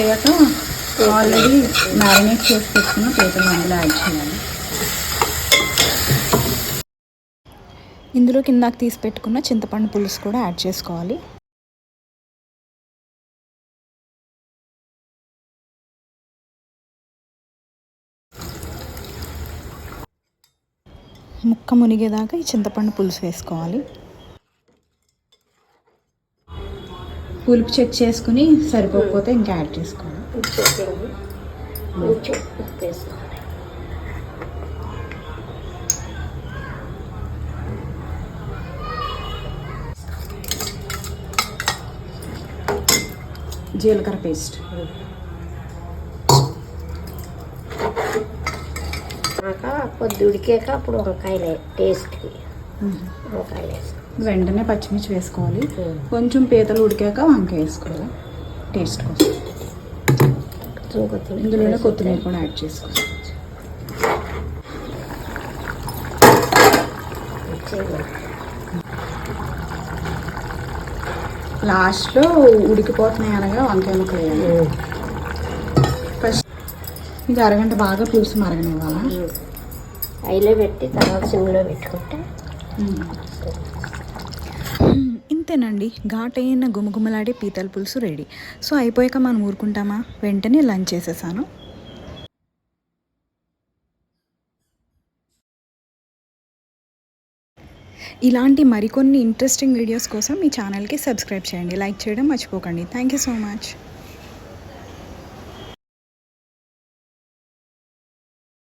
అయ్యాక already marinate చేసి పెట్టుకున్న పీతలు అందులో యాడ్ చేయాలి. ఇందులో కిందాక తీసి పెట్టుకున్న చింతపండు పులుసు కూడా యాడ్ చేసుకోవాలి. ముక్క మునిగేదాకా ఈ చింతపండు పులుసు వేసుకోవాలి. పులుపు చెక్ చేసుకుని సరిపోకపోతే ఇంకా యాడ్ చేసుకోవాలి. జీలకర్ర పేస్ట్, కొద్ది ఉడికాక అప్పుడు వంకాయలు టేస్ట్కి వంకాయలు వేసుకోవాలి. వెంటనే పచ్చిమిర్చి వేసుకోవాలి. కొంచెం పీతలు ఉడికాక వంకాయ వేసుకోవాలి టేస్ట్ కోసం. ఇందులోనే కొత్తిమీర కూడా యాడ్ చేసుకోవాలి. లాస్ట్లో ఉడికిపోతున్నాయి అనగా వంకాయ ముక్కలు వేయాలి. ఫస్ట్ ఇది అరగంట బాగా పులుసు మరగనివ్వాలా. హైలో పెట్టి తర్వాత సిమ్లో పెట్టుకుంటే ఇంతేనండి. ఘాటైన గుమగుమలాడే పీతల పులుసు రెడీ. సో అయిపోయాక మనం ఊరుకుంటామా, వెంటనే లంచ్ చేసేసాను. ఇలాంటి మరికొన్ని ఇంట్రెస్టింగ్ వీడియోస్ కోసం మీ ఛానల్కి సబ్స్క్రైబ్ చేయండి, లైక్ చేయడం మర్చిపోకండి. Thank you so much.